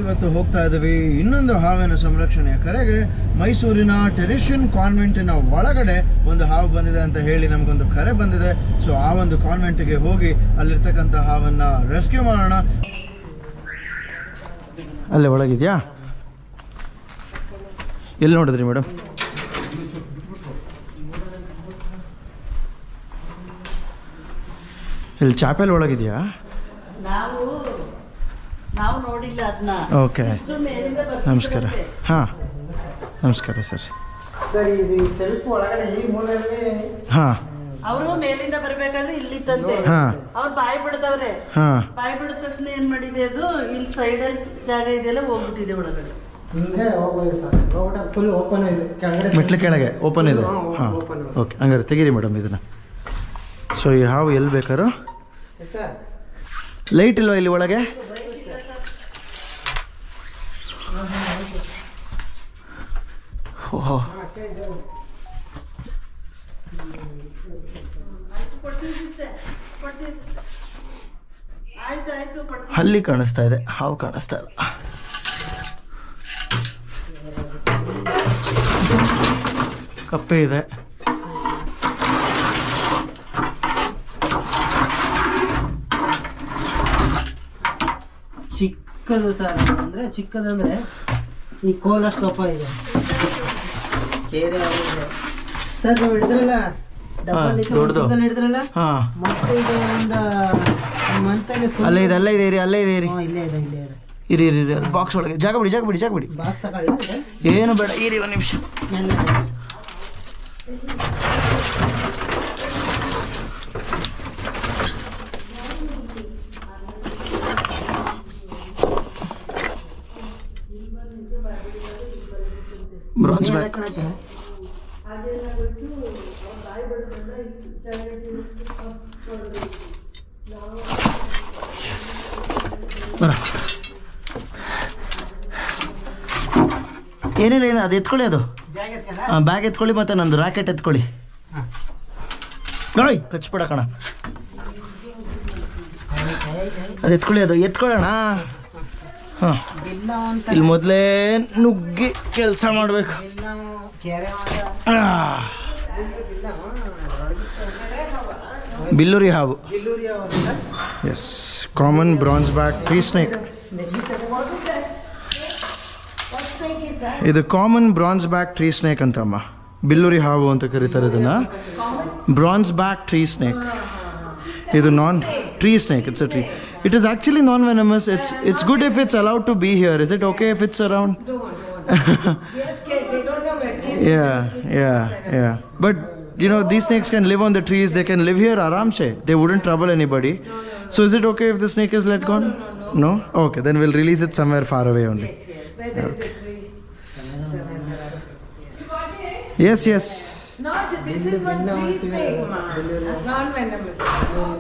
ಇವತ್ತು ಹೋಗ್ತಾ ಇದ್ದೀವಿ ಇನ್ನೊಂದು ಹಾವಿನ ಸಂರಕ್ಷಣೆಯ ಕರೆಗೆ. ಮೈಸೂರಿನ ಟೆರಿಷಿಯನ್ ಕಾನ್ವೆಂಟಿನ ಒಳಗಡೆ ಒಂದು ಹಾವು ಬಂದಿದೆ ಅಂತ ಹೇಳಿ ನಮಗೊಂದು ಕರೆ ಬಂದಿದೆ. ಸೊ ಆ ಒಂದು ಕಾನ್ವೆಂಟ್ಗೆ ಹೋಗಿ ಅಲ್ಲಿರ್ತಕ್ಕಂಥ ಹಾವನ್ನು ರೆಸ್ಕ್ಯೂ ಮಾಡೋಣ. ಅಲ್ಲೇ ಒಳಗಿದೆಯಾ? ಎಲ್ಲಿ ನೋಡಿದ್ರಿ ಮೇಡಮ್? ಇಲ್ಲಿ ಚಾಪೆಲ್ ಒಳಗಿದೆಯಾ? ನಾವು ನೋಡಿಲ್ಲ ಅದನ್ನ. ಓಕೆ, ನಮಸ್ಕಾರ. ಹಾಂ, ನಮಸ್ಕಾರ ಸರ್. ಹಾಂ, ಅವರು ಮೇಲಿಂದ ಬರ್ಬೇಕಾದ್ರೆ ಇಲ್ಲಿ ತಂದೆ ಅವ್ರು ಬಾಯಿ ಬಿಡ್ತಾವ್ರೆ. ಬಾಯಿ ಬಿಡಿದ ತಕ್ಷಣ ಏನ್ ಮಾಡಿದೆ, ಅದು ಇಲ್ಲಿ ಸೈಡಲ್ಲಿ ಜಾಗ ಇದೆಯಲ್ಲ ಹೋಗ್ಬಿಟ್ಟಿದೆ ಒಳಗಡೆ. ಮೆಟ್ಲು ಕೆಳಗೆ ಓಪನ್ ಇದೆ. ಹಾಂ, ಓಕೆ, ಹಂಗಾರೆ ತೆಗೀರಿ ಮೇಡಮ್ ಇದನ್ನು. ಸೊ ಈ ಹಾವು ಎಲ್ಲಿ ಬೇಕಾರೋ. ಲೈಟ್ ಇಲ್ವಾ ಇಲ್ಲಿ ಒಳಗೆ? ಓಹೋ, ಅಲ್ಲಿ ಕಾಣಿಸ್ತಾ ಇದೆ, ಹಾವು ಕಾಣಿಸ್ತಾ ಇಲ್ಲ. ಕಪ್ಪೆ ಇದೆ. ಚಿಕ್ಕದು ಸರ್, ಅಂದ್ರೆ ಚಿಕ್ಕದಂದ್ರೆ ಈ ಕೋಲಷ್ಟು ದಪ್ಪ ಇದೆ. ಕೇರೆ ಸರ್ ನೀವು ಹಿಡಿದ್ರಲ್ಲ, ಡಬ್ಬಲ್ ಹಿಡಿದ್ರಲ್ಲ, ಮತ್ತೆ ಇದು ಒಂದು ಮಂತಲ್ಲಿ ಅಲ್ಲೇ ಇದೆ, ಅಲ್ಲೇ ಇದೆ ಇರಿ, ಅಲ್ಲೇ ಇದೆ ಇರಿ, ಇಲ್ಲೇ ಇದೆ, ಇಲ್ಲೇ ಇದೆ. ಇರಿ ಇರಿ ಇರಿ, ಬಾಕ್ಸ್ ಒಳಗೆ ಜಾಗ ಬಿಡಿ, ಜಾಗ ಬಿಡಿ, ಜಾಗ ಬಿಡಿ. ಬಾಕ್ಸ್ ತಗೊಳ್ಳಿ, ಏನು ಬೇಡ, ಇರಿ ಒಂದು ನಿಮಿಷ. Branch back. ಏನಿಲ್ಲ, ಏನು ಅದು ಎತ್ಕೊಳ್ಳಿ, ಅದು ಬ್ಯಾಗ್ ಎತ್ಕೊಳ್ಳಿ, ಮತ್ತೆ ನಂದು ರಾಕೆಟ್ ಎತ್ಕೊಳ್ಳಿ. ನೋಡಿ ಕಚ್ಬಿಡ ಕಣ, ಅದು ಎತ್ಕೊಳ್ಳಿ, ಅದು ಎತ್ಕೊಳ್ಳೋಣ. ಹಾಂ, ಇಲ್ಲಿ ಮೊದಲೇ ನುಗ್ಗಿ ಕೆಲಸ ಮಾಡಬೇಕು. ಬಿಲ್ಲೂರಿ ಹಾವು. Yes, common bronze back tree snake. ಇದು common bronze back tree snake ಅಂತಮ್ಮ, ಬಿಲ್ಲೂರಿ ಹಾವು ಅಂತ ಕರೀತಾರೆ ಇದನ್ನು. Bronze back tree snake. ಇದು non tree snake. It's a tree. It is actually non-venomous. It's good if it's allowed to be here. Is it okay if it's around? Yeah. But you know, these snakes can live on the trees. They can live here aramse. They wouldn't trouble anybody. So is it okay if the snake is let gone? No? Okay, then we'll release it somewhere far away only. Okay. Yes. Not this is one tree snake, non-venomous.